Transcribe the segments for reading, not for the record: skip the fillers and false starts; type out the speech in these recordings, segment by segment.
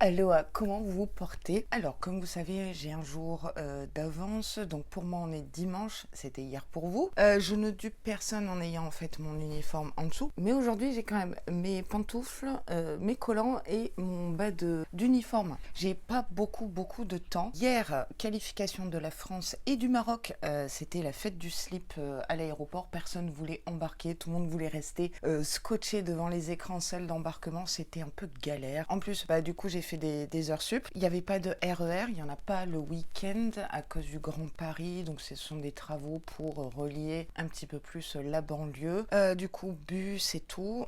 Aloha, comment vous vous portez? Alors, comme vous savez, j'ai un jour d'avance, donc pour moi on est dimanche, c'était hier pour vous. Je ne dupe personne en ayant en fait mon uniforme en dessous, mais aujourd'hui j'ai quand même mes pantoufles, mes collants et mon bas d'uniforme. J'ai pas beaucoup de temps. Hier, qualification de la France et du Maroc, c'était la fête du slip à l'aéroport, personne voulait embarquer, tout le monde voulait rester scotché devant les écrans salle d'embarquement, c'était un peu galère. En plus, du coup j'ai fait des heures sup. Il n'y avait pas de RER, il n'y en a pas le week-end à cause du Grand Paris, donc ce sont des travaux pour relier un petit peu plus la banlieue. Du coup, bus et tout.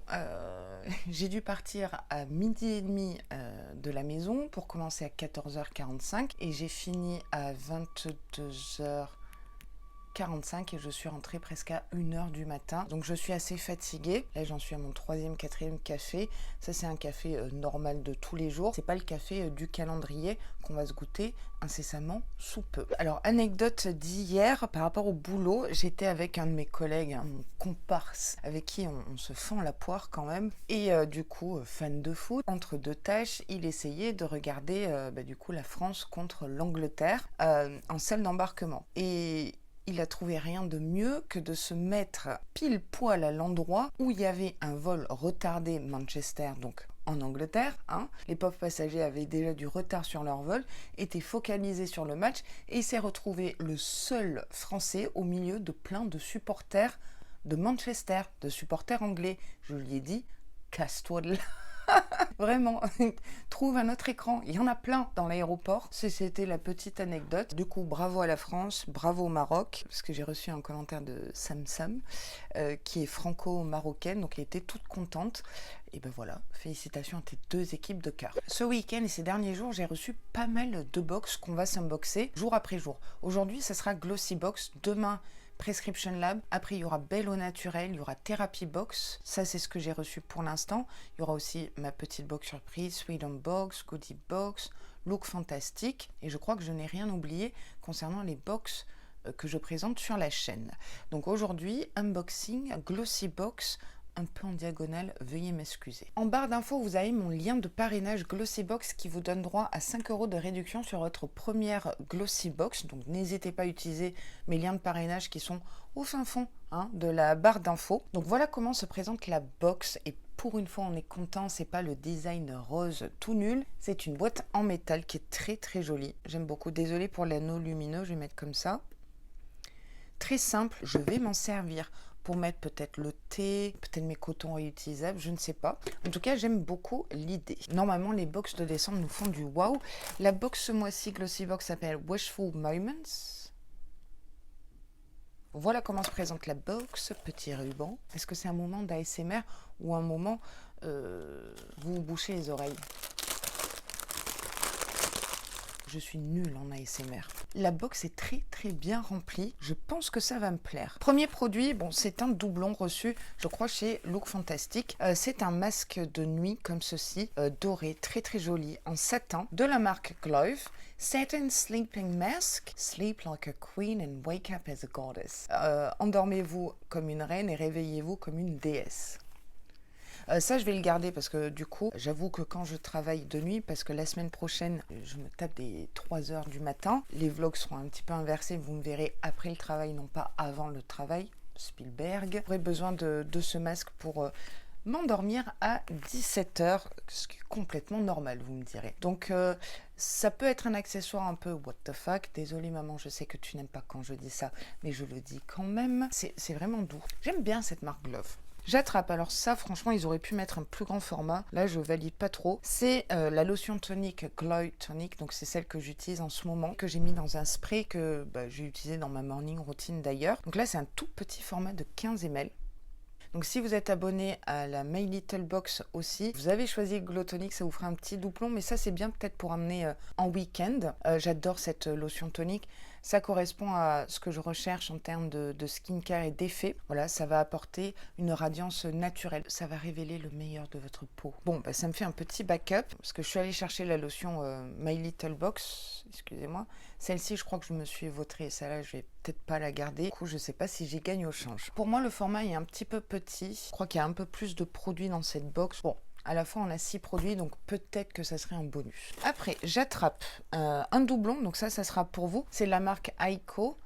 J'ai dû partir à 12h30 de la maison pour commencer à 14h45 et j'ai fini à 22h45 et je suis rentrée presque à 1h du matin. Donc je suis assez fatiguée. Là j'en suis à mon troisième, quatrième café. Ça c'est un café normal de tous les jours. C'est pas le café du calendrier qu'on va se goûter incessamment sous peu. Alors anecdote d'hier par rapport au boulot, j'étais avec un de mes collègues, mon comparse, avec qui on se fend la poire quand même. Et du coup, fan de foot, entre deux tâches, il essayait de regarder du coup la France contre l'Angleterre en salle d'embarquement. Et il a trouvé rien de mieux que de se mettre pile poil à l'endroit où il y avait un vol retardé Manchester, donc en Angleterre. Les pauvres passagers avaient déjà du retard sur leur vol, étaient focalisés sur le match et il s'est retrouvé le seul Français au milieu de plein de supporters de Manchester, de supporters anglais. Je lui ai dit, casse-toi de là. Vraiment, trouve un autre écran. Il y en a plein dans l'aéroport. C'était la petite anecdote. Du coup, bravo à la France, bravo au Maroc, parce que j'ai reçu un commentaire de Sam Sam, qui est franco-marocaine, donc elle était toute contente. Et ben voilà, félicitations à tes deux équipes de cœur. Ce week-end et ces derniers jours, j'ai reçu pas mal de box qu'on va s'unboxer jour après jour. Aujourd'hui, ça sera Glossy Box. Demain, Prescription Lab. Après, il y aura Belle au naturel, il y aura Therapy Box. Ça, c'est ce que j'ai reçu pour l'instant. Il y aura aussi ma petite box surprise, Sweet Home Box, Goodie Box, Look Fantastique. Et je crois que je n'ai rien oublié concernant les box que je présente sur la chaîne. Donc aujourd'hui, unboxing, Glossy Box, un peu en diagonale, veuillez m'excuser. En barre d'infos, vous avez mon lien de parrainage Glossy Box qui vous donne droit à 5 € de réduction sur votre première Glossy Box. Donc n'hésitez pas à utiliser mes liens de parrainage qui sont au fin fond de la barre d'infos. Donc voilà comment se présente la box et pour une fois on est content, c'est pas le design rose tout nul, c'est une boîte en métal qui est très jolie. J'aime beaucoup, désolée pour l'anneau lumineux, je vais mettre comme ça. Très simple, je vais m'en servir pour mettre peut-être le thé, peut-être mes cotons réutilisables, je ne sais pas. En tout cas, j'aime beaucoup l'idée. Normalement, les box de décembre nous font du wow. La box ce mois-ci, Glossy Box, s'appelle Wishful Moments. Voilà comment se présente la box, petit ruban. Est-ce que c'est un moment d'ASMR ou un moment vous vous bouchez les oreilles? Je suis nulle en ASMR. La box est très bien remplie. Je pense que ça va me plaire. Premier produit, bon, c'est un doublon reçu, je crois, chez Look Fantastic. C'est un masque de nuit comme ceci, doré, très joli, en satin, de la marque Glove. Satin Sleeping Mask. Sleep like a queen and wake up as a goddess. Endormez-vous comme une reine et réveillez-vous comme une déesse. Ça, je vais le garder parce que du coup, j'avoue que quand je travaille de nuit, parce que la semaine prochaine, je me tape des 3 heures du matin, les vlogs seront un petit peu inversés, vous me verrez après le travail, non pas avant le travail, Spielberg. J'aurai besoin de ce masque pour m'endormir à 17 heures, ce qui est complètement normal, vous me direz. Donc, ça peut être un accessoire un peu what the fuck. Désolée maman, je sais que tu n'aimes pas quand je dis ça, mais je le dis quand même. C'est vraiment doux. J'aime bien cette marque Glove. J'attrape. Alors ça, franchement, ils auraient pu mettre un plus grand format. Là, je valide pas trop. C'est la lotion tonique Glow Tonic. Donc, c'est celle que j'utilise en ce moment, que j'ai mis dans un spray que j'ai utilisé dans ma morning routine d'ailleurs. Donc là, c'est un tout petit format de 15 ml. Donc si vous êtes abonné à la My Little Box aussi, vous avez choisi Glow Tonic, ça vous fera un petit doublon, mais ça c'est bien peut-être pour amener en week-end. J'adore cette lotion tonique, ça correspond à ce que je recherche en termes de skincare et d'effet. Voilà, ça va apporter une radiance naturelle, ça va révéler le meilleur de votre peau. Bon, ça me fait un petit backup, parce que je suis allée chercher la lotion My Little Box, excusez-moi. Celle-ci, je crois que je me suis vautrée, celle-là, je vais peut-être pas la garder. Du coup, je sais pas si j'y gagne au change. Pour moi, le format est un petit peu petit. Je crois qu'il y a un peu plus de produits dans cette box. Bon, À la fois, on a 6 produits, donc peut-être que ça serait un bonus. Après, j'attrape un doublon. Donc ça sera pour vous. C'est la marque Aiko,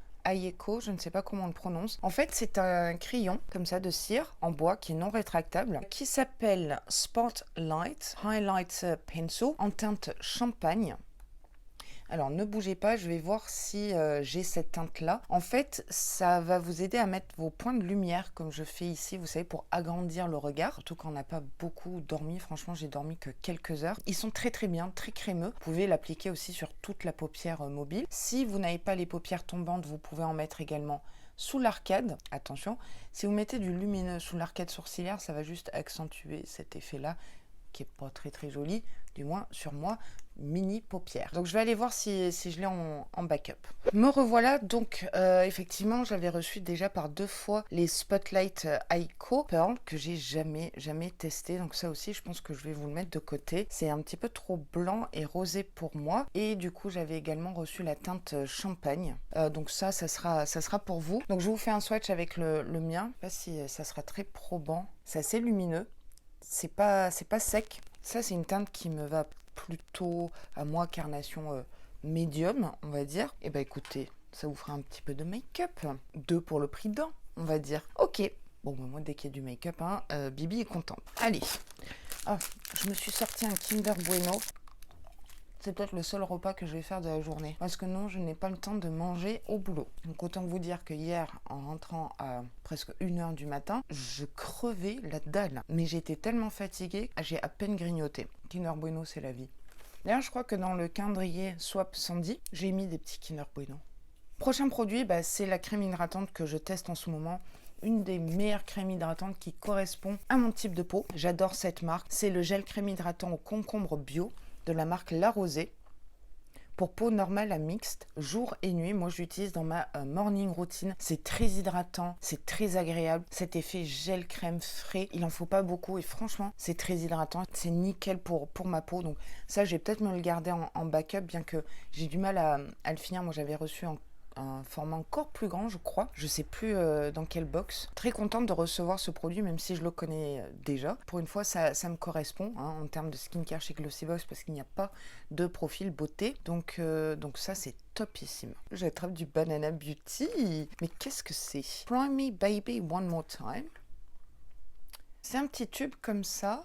je ne sais pas comment on le prononce. En fait, c'est un crayon comme ça de cire en bois qui est non rétractable, qui s'appelle Spotlight Highlighter Pencil en teinte champagne. Alors ne bougez pas, je vais voir si j'ai cette teinte-là. En fait, ça va vous aider à mettre vos points de lumière comme je fais ici, vous savez, pour agrandir le regard. Surtout quand on n'a pas beaucoup dormi, franchement j'ai dormi que quelques heures. Ils sont très très bien, très crémeux. Vous pouvez l'appliquer aussi sur toute la paupière mobile. Si vous n'avez pas les paupières tombantes, vous pouvez en mettre également sous l'arcade. Attention, si vous mettez du lumineux sous l'arcade sourcilière, ça va juste accentuer cet effet-là qui est pas très très joli, du moins sur moi, mini paupière. Donc je vais aller voir si je l'ai en backup. Me revoilà, donc effectivement j'avais reçu déjà par 2 fois les Spotlight Aiko Pearl que j'ai jamais testé, donc ça aussi je pense que je vais vous le mettre de côté. C'est un petit peu trop blanc et rosé pour moi, et du coup j'avais également reçu la teinte champagne, donc ça sera pour vous. Donc je vous fais un swatch avec le mien, je sais pas si ça sera très probant, c'est assez lumineux. C'est pas sec. Ça, c'est une teinte qui me va plutôt à moi, carnation médium, on va dire. Et bah écoutez, ça vous fera un petit peu de make-up. 2 pour le prix d'un, on va dire. Ok. Bon, bah, moi, dès qu'il y a du make-up, Bibi est contente. Allez. Ah, je me suis sorti un Kinder Bueno. C'est peut-être le seul repas que je vais faire de la journée. Parce que non, je n'ai pas le temps de manger au boulot. Donc autant vous dire que hier, en rentrant à presque 1h du matin, je crevais la dalle. Mais j'étais tellement fatiguée, j'ai à peine grignoté. Kinder Bueno, c'est la vie. D'ailleurs, je crois que dans le calendrier Swap Sandy, j'ai mis des petits Kinder Bueno. Prochain produit, c'est la crème hydratante que je teste en ce moment. Une des meilleures crèmes hydratantes qui correspond à mon type de peau. J'adore cette marque. C'est le gel crème hydratant au concombre bio de la marque La Rosée pour peau normale à mixte, jour et nuit. Moi, je l'utilise dans ma morning routine. C'est très hydratant, c'est très agréable. Cet effet gel crème frais, il en faut pas beaucoup et franchement, c'est très hydratant. C'est nickel pour ma peau. Donc ça, je vais peut-être me le garder en backup, bien que j'ai du mal à le finir. Moi, j'avais reçu un format encore plus grand, je crois. Je sais plus dans quelle box. Très contente de recevoir ce produit, même si je le connais déjà. Pour une fois, ça me correspond en termes de skincare chez Glossybox, parce qu'il n'y a pas de profil beauté. Donc ça, c'est topissime. J'attrape du Banana Beauty. Mais qu'est-ce que c'est? Prime Me Baby One More Time. C'est un petit tube comme ça.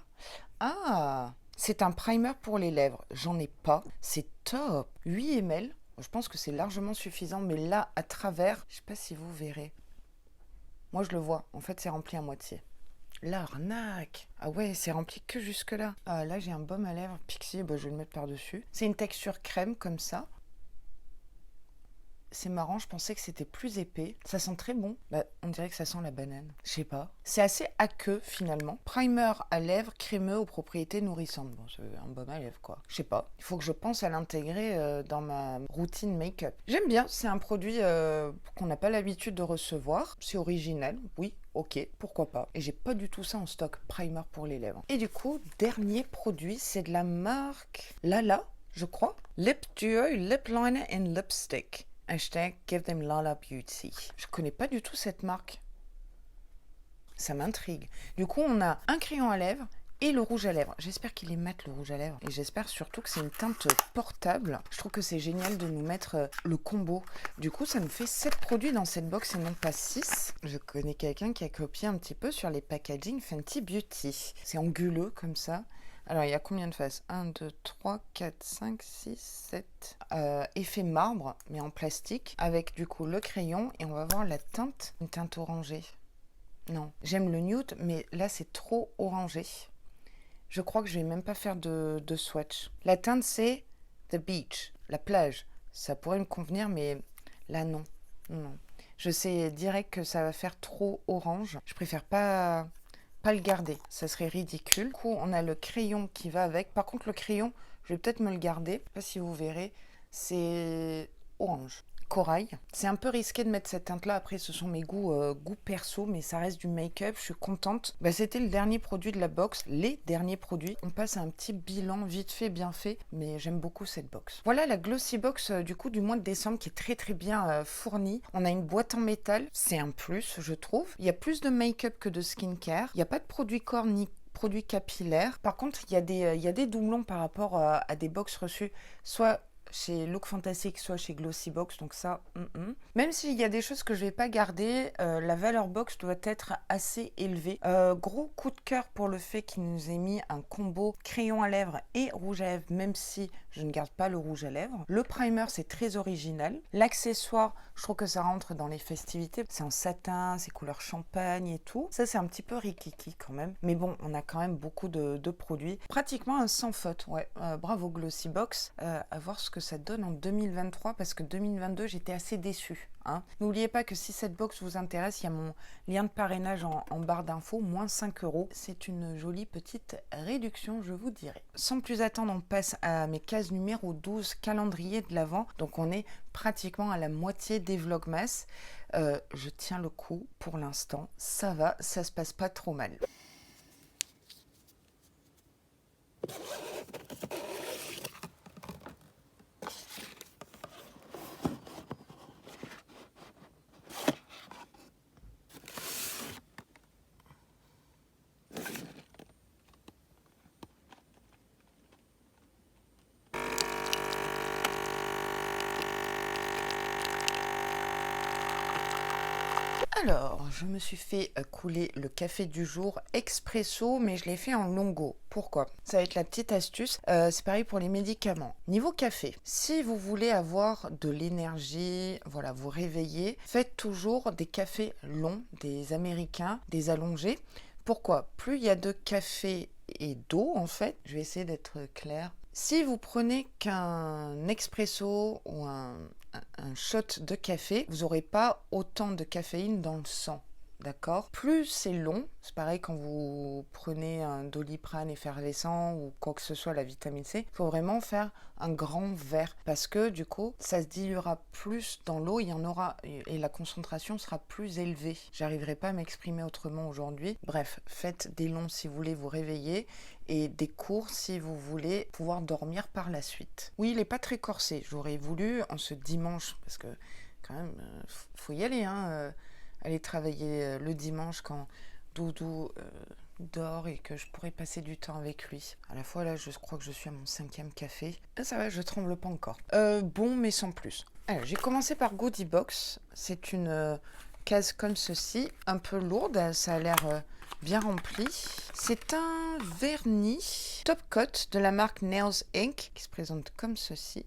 Ah, c'est un primer pour les lèvres. J'en ai pas. C'est top. 8 ml. Je pense que c'est largement suffisant, mais là, à travers, je sais pas si vous verrez. Moi, je le vois. En fait, c'est rempli à moitié. L'arnaque! Ah ouais, c'est rempli que jusque-là. Ah, là, j'ai un baume à lèvres Pixi, je vais le mettre par-dessus. C'est une texture crème comme ça. C'est marrant, je pensais que c'était plus épais. Ça sent très bon. On dirait que ça sent la banane. Je sais pas. C'est assez aqueux finalement. Primer à lèvres crémeux aux propriétés nourrissantes. Bon, c'est un baume à lèvres quoi. Je sais pas. Il faut que je pense à l'intégrer dans ma routine make-up. J'aime bien. C'est un produit qu'on n'a pas l'habitude de recevoir. C'est original. Oui, ok, pourquoi pas. Et j'ai pas du tout ça en stock. Primer pour les lèvres. Et du coup, dernier produit, c'est de la marque Lala, je crois. Lip Duo, Lip Liner and Lipstick. Hashtag Give Them Lala Beauty. Je connais pas du tout cette marque. Ça m'intrigue. Du coup, on a un crayon à lèvres et le rouge à lèvres. J'espère qu'il est mat le rouge à lèvres. Et j'espère surtout que c'est une teinte portable. Je trouve que c'est génial de nous mettre le combo. Du coup, ça nous fait 7 produits dans cette box et non pas 6. Je connais quelqu'un qui a copié un petit peu sur les packaging Fenty Beauty. C'est anguleux comme ça. Alors, il y a combien de faces? 1, 2, 3, 4, 5, 6, 7. Effet marbre, mais en plastique, avec du coup le crayon. Et on va voir la teinte, une teinte orangée. Non, j'aime le nude, mais là, c'est trop orangé. Je crois que je vais même pas faire de swatch. La teinte, c'est The Beach, la plage. Ça pourrait me convenir, mais là, non. Non. Je sais direct que ça va faire trop orange. Je préfère pas le garder, ça serait ridicule. Du coup, on a le crayon qui va avec. Par contre, le crayon, je vais peut-être me le garder. Je sais pas si vous verrez, c'est orange. Corail. C'est un peu risqué de mettre cette teinte-là. Après, ce sont mes goûts perso, mais ça reste du make-up. Je suis contente. C'était le dernier produit de la box. Les derniers produits. On passe à un petit bilan vite fait, bien fait, mais j'aime beaucoup cette box. Voilà la Glossy Box du coup du mois de décembre qui est très très bien fournie. On a une boîte en métal. C'est un plus, je trouve. Il y a plus de make-up que de skincare. Il n'y a pas de produits corps ni produits capillaires. Par contre, il y a des doublons par rapport à des box reçus, soit chez Look Fantastic, soit chez Glossybox, donc ça, Même s'il y a des choses que je vais pas garder, la valeur box doit être assez élevée. Gros coup de cœur pour le fait qu'il nous ait mis un combo crayon à lèvres et rouge à lèvres, même si je ne garde pas le rouge à lèvres. Le primer, c'est très original. L'accessoire, je trouve que ça rentre dans les festivités. C'est en satin, c'est couleur champagne et tout. Ça, c'est un petit peu rikiki quand même. Mais bon, on a quand même beaucoup de produits. Pratiquement un sans faute, ouais. Bravo Glossybox. À voir ce que ça donne en 2023, parce que 2022, j'étais assez déçue. N'oubliez pas que si cette box vous intéresse, il y a mon lien de parrainage en barre d'infos, moins 5 €. C'est une jolie petite réduction, je vous dirai. Sans plus attendre, on passe à mes cases numéro 12, calendrier de l'Avent. Donc on est pratiquement à la moitié des Vlogmas. Je tiens le coup pour l'instant, ça va, ça se passe pas trop mal. Alors, je me suis fait couler le café du jour expresso, mais je l'ai fait en longo. Pourquoi? Ça va être la petite astuce. C'est pareil pour les médicaments. Niveau café, si vous voulez avoir de l'énergie, voilà, vous réveiller, faites toujours des cafés longs, des américains, des allongés. Pourquoi? Plus il y a de café et d'eau, en fait, je vais essayer d'être claire. Si vous prenez qu'un expresso ou un shot de café, vous n'aurez pas autant de caféine dans le sang. D'accord? Plus c'est long, c'est pareil quand vous prenez un Doliprane effervescent ou quoi que ce soit, la vitamine C, il faut vraiment faire un grand verre parce que du coup, ça se diluera plus dans l'eau, il y en aura et la concentration sera plus élevée. J'arriverai pas à m'exprimer autrement aujourd'hui. Bref, faites des longs si vous voulez vous réveiller et des courts si vous voulez pouvoir dormir par la suite. Oui, il n'est pas très corsé. J'aurais voulu en ce dimanche, parce que quand même, faut y aller, aller travailler le dimanche quand Doudou dort et que je pourrais passer du temps avec lui. À la fois là, je crois que je suis à mon 5e café. Ça va, je tremble pas encore. Bon, mais sans plus. Alors, j'ai commencé par Goodie Box. C'est une case comme ceci, un peu lourde. Ça a l'air bien rempli. C'est un vernis Top Coat de la marque Nails Inc. qui se présente comme ceci.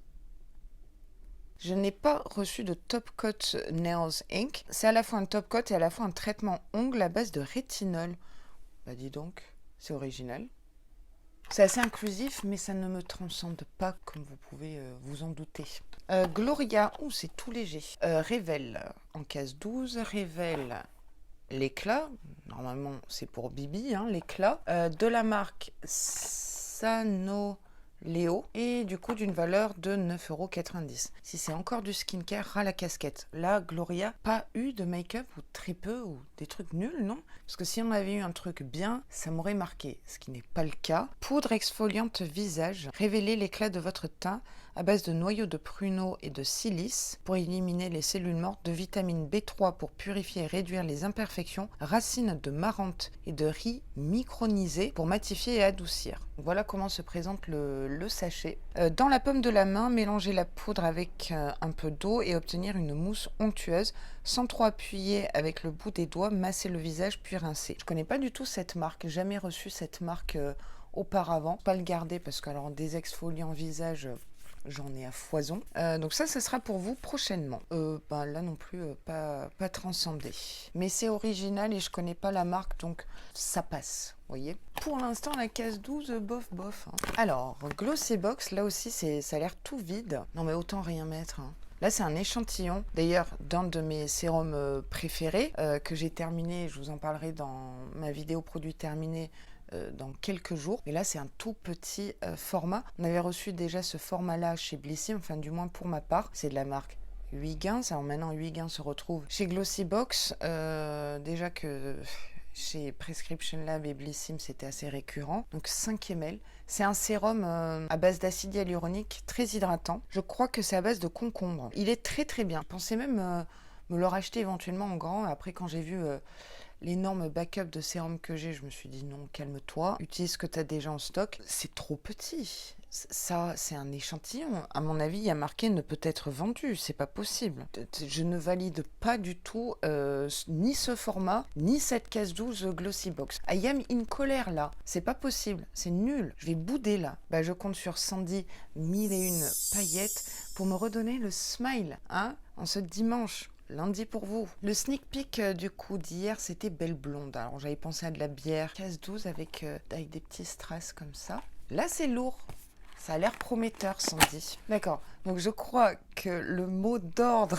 Je n'ai pas reçu de Top Coat Nails Inc. C'est à la fois un top coat et à la fois un traitement ongle à base de rétinol. Bah dis donc, c'est original. C'est assez inclusif, mais ça ne me transcende pas, comme vous pouvez vous en douter. Gloria, c'est tout léger. Révèle, en case 12, révèle l'éclat. Normalement, c'est pour Bibi, l'éclat. De la marque Sano Léo et du coup d'une valeur de 9,90 €. Si c'est encore du skincare, ras la casquette. Là, Gloria, pas eu de make-up ou très peu ou des trucs nuls, non? Parce que si on avait eu un truc bien, ça m'aurait marqué, ce qui n'est pas le cas. Poudre exfoliante visage, révélez l'éclat de votre teint à base de noyaux de pruneau et de silice pour éliminer les cellules mortes, de vitamine B3 pour purifier et réduire les imperfections, racines de marante et de riz micronisé pour matifier et adoucir. Voilà comment se présente le sachet. Dans la paume de la main, mélangez la poudre avec un peu d'eau et obtenir une mousse onctueuse. Sans trop appuyer avec le bout des doigts, masser le visage puis rincer. Je connais pas du tout cette marque, jamais reçu cette marque auparavant. Pas le garder parce que alors des exfoliants visage, j'en ai à foison. Donc ça sera pour vous prochainement. Là non plus, pas transcendé. Mais c'est original et je connais pas la marque, donc ça passe. Voyez. Pour l'instant, la case 12, bof. Alors, Glossybox, là aussi, ça a l'air tout vide. Non mais autant rien mettre. Là, c'est un échantillon, d'ailleurs, d'un de mes sérums préférés, que j'ai terminé, je vous en parlerai dans ma vidéo produit terminé, dans quelques jours. Et là, c'est un tout petit format. On avait reçu déjà ce format-là chez Blissim, enfin du moins pour ma part. C'est de la marque Huygens. Alors maintenant, Huygens se retrouve chez Glossybox. Déjà que chez Prescription Lab et Blissim, c'était assez récurrent. Donc 5 ml. C'est un sérum à base d'acide hyaluronique très hydratant. Je crois que c'est à base de concombre. Il est très très bien. Je pensais même me le racheter éventuellement en grand. Après, quand j'ai vu l'énorme backup de sérum que j'ai, je me suis dit non, calme-toi, utilise ce que tu as déjà en stock. C'est trop petit. Ça, c'est un échantillon. À mon avis, il y a marqué ne peut être vendu. C'est pas possible. Je ne valide pas du tout ni ce format, ni cette case 12 Glossy Box. I am in colère là. C'est pas possible. C'est nul. Je vais bouder là. Bah, je compte sur Sandy, 1001 paillettes, pour me redonner le smile, hein, en ce dimanche. Lundi pour vous. Le sneak peek du coup d'hier, c'était Belle Blonde. Alors j'avais pensé à de la bière. Case 12 avec des petits strass comme ça. Là, c'est lourd. Ça a l'air prometteur, Sandy. D'accord. Donc, je crois que le mot d'ordre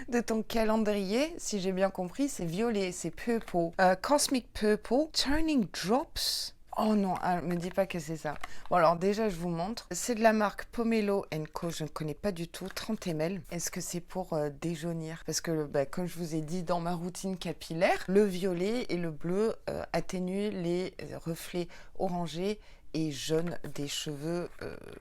de ton calendrier, si j'ai bien compris, c'est violet, c'est purple. Cosmic Purple, Turning Drops. Oh non, me dis pas que c'est ça. Bon, alors déjà, je vous montre. C'est de la marque Pomelo Co. Je ne connais pas du tout. 30 ml. Est-ce que c'est pour déjaunir? Parce que, comme je vous ai dit, dans ma routine capillaire, le violet et le bleu atténuent les reflets orangés et jaune des cheveux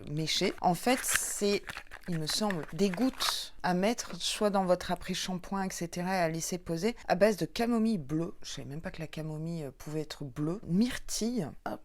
méchés. En fait, c'est, il me semble, des gouttes à mettre soit dans votre après-shampoing, etc., à laisser poser, à base de camomille bleue. Je ne savais même pas que la camomille pouvait être bleue. Myrtille. Hop.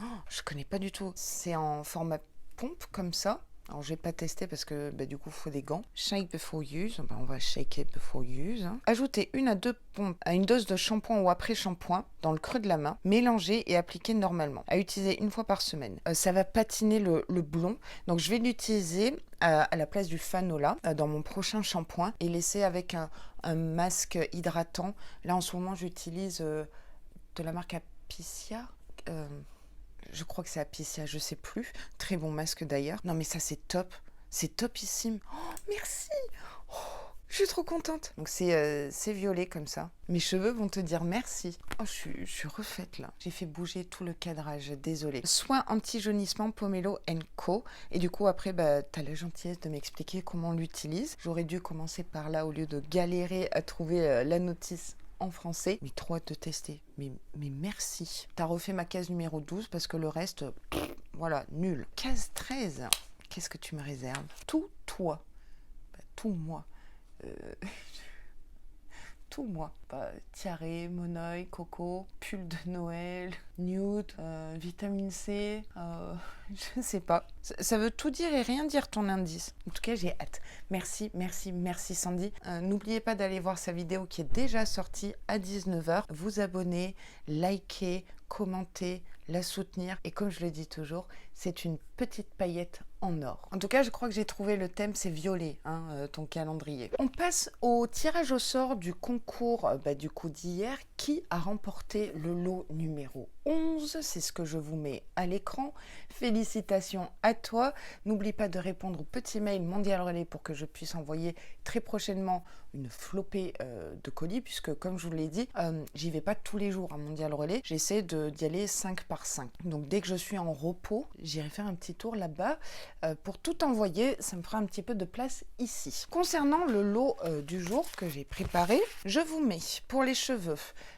Oh, je connais pas du tout. C'est en format pompe, comme ça. Alors, je vais pas tester parce que du coup, il faut des gants. Shake before use. On va shake it before use. Ajoutez 1 à 2 pompes à une dose de shampoing ou après-shampoing dans le creux de la main. Mélangez et appliquez normalement. À utiliser 1 fois par semaine. Ça va patiner le blond. Donc, je vais l'utiliser à la place du Fanola dans mon prochain shampoing et laisser avec un masque hydratant. Là, en ce moment, j'utilise de la marque Apicia. Je crois que c'est Apicia, je sais plus. Très bon masque d'ailleurs. Non mais ça c'est top. C'est topissime. Oh, merci. Oh, je suis trop contente. Donc c'est violet comme ça. Mes cheveux vont te dire merci. Oh, je suis refaite là. J'ai fait bouger tout le cadrage, désolée. Soin anti-jaunissement Pomelo Co. Et du coup après, t'as la gentillesse de m'expliquer comment on l'utilise. J'aurais dû commencer par là au lieu de galérer à trouver la notice en français, mais trop hâte de tester. Mais merci. T'as refait ma case numéro 12 parce que le reste, voilà, nul. Case 13, qu'est-ce que tu me réserves? Tout toi. Tout moi. Tout moi. Tiare, Monoï, Coco, pull de Noël, nude, vitamine C, je sais pas. Ça veut tout dire et rien dire ton indice. En tout cas, j'ai hâte. Merci Sandy. N'oubliez pas d'aller voir sa vidéo qui est déjà sortie à 19h. Vous abonner, liker, commenter, la soutenir. Et comme je le dis toujours, c'est une petite paillette en or. En tout cas, je crois que j'ai trouvé le thème, c'est violet, ton calendrier. On passe au tirage au sort du concours du coup d'hier. Qui a remporté le lot numéro 11? C'est ce que je vous mets à l'écran. Félicitations à toi. N'oublie pas de répondre au petit mail Mondial Relais pour que je puisse envoyer très prochainement une flopée de colis, puisque comme je vous l'ai dit, j'y vais pas tous les jours à Mondial Relais. J'essaie d'y aller 5 par 5. Donc dès que je suis en repos, j'irai faire un petit tour là-bas pour tout envoyer. Ça me fera un petit peu de place ici. Concernant le lot du jour que j'ai préparé, je vous mets pour les cheveux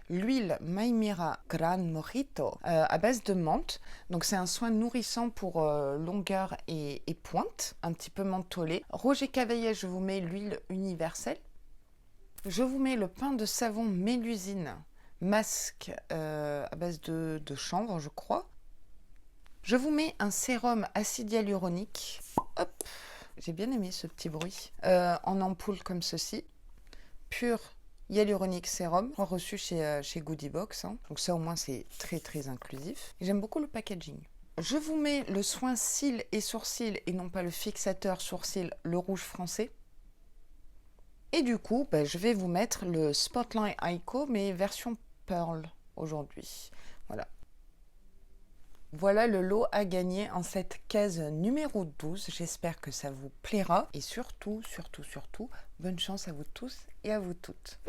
l'huile Maimira Gran Mojito à base de menthe. Donc c'est un soin nourrissant pour longueur et pointe, un petit peu mentholé. Roger Cavaillet, je vous mets l'huile universelle. Je vous mets le pain de savon Mélusine, masque à base de chanvre, je crois. Je vous mets un sérum acide hyaluronique. Hop, j'ai bien aimé ce petit bruit. En ampoule comme ceci. Pur Hyaluronic Sérum, reçu chez Goodiebox. Donc ça au moins c'est très inclusif. J'aime beaucoup le packaging. Je vous mets le soin cils et sourcils et non pas le fixateur sourcils, le rouge français. Et du coup, je vais vous mettre le Spotlight Ico, mais version Pearl aujourd'hui. Voilà. Voilà le lot à gagner en cette case numéro 12. J'espère que ça vous plaira. Et surtout, bonne chance à vous tous et à vous toutes.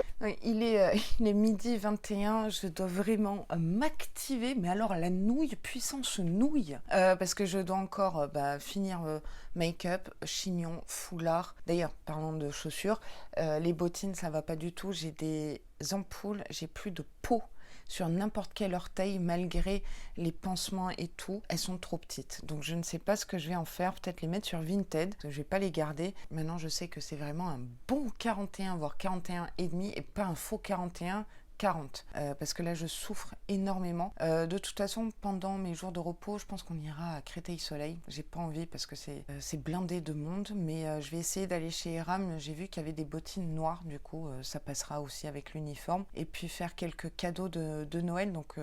Il est midi 21. Je dois vraiment m'activer. Mais alors la nouille, puissance nouille. Parce que je dois encore finir make-up, chignon, foulard. D'ailleurs, parlant de chaussures, les bottines, ça va pas du tout. J'ai des ampoules, j'ai plus de peau sur n'importe quelle orteil, malgré les pansements et tout, elles sont trop petites. Donc je ne sais pas ce que je vais en faire, peut-être les mettre sur Vinted, je vais pas les garder. Maintenant je sais que c'est vraiment un bon 41 voire 41 et demi et pas un faux 41 40 parce que là je souffre énormément. De toute façon, pendant mes jours de repos, je pense qu'on ira à Créteil-Soleil. J'ai pas envie parce que c'est blindé de monde, mais je vais essayer d'aller chez Eram. J'ai vu qu'il y avait des bottines noires, du coup ça passera aussi avec l'uniforme. Et puis faire quelques cadeaux de Noël, donc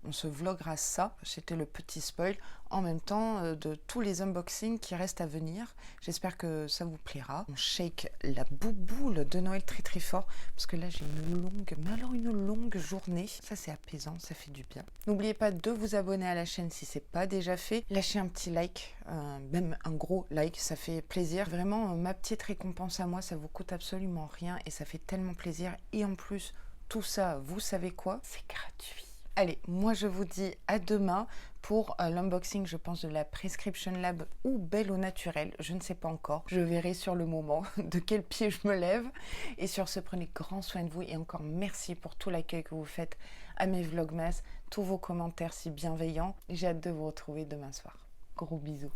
on se vloggera ça. C'était le petit spoil en même temps de tous les unboxings qui restent à venir. J'espère que ça vous plaira. On shake la bouboule de Noël très très fort parce que là j'ai une longue journée. Ça c'est apaisant, ça fait du bien. N'oubliez pas de vous abonner à la chaîne si c'est pas déjà fait. Lâchez un petit like, même un gros like, ça fait plaisir. Vraiment ma petite récompense à moi, ça vous coûte absolument rien et ça fait tellement plaisir. Et en plus, tout ça, vous savez quoi? C'est gratuit. Allez, moi je vous dis à demain pour l'unboxing, je pense, de la Prescription Lab ou Belle au Naturel. Je ne sais pas encore. Je verrai sur le moment de quel pied je me lève. Et sur ce, prenez grand soin de vous. Et encore merci pour tout l'accueil que vous faites à mes vlogmas, tous vos commentaires si bienveillants. J'ai hâte de vous retrouver demain soir. Gros bisous.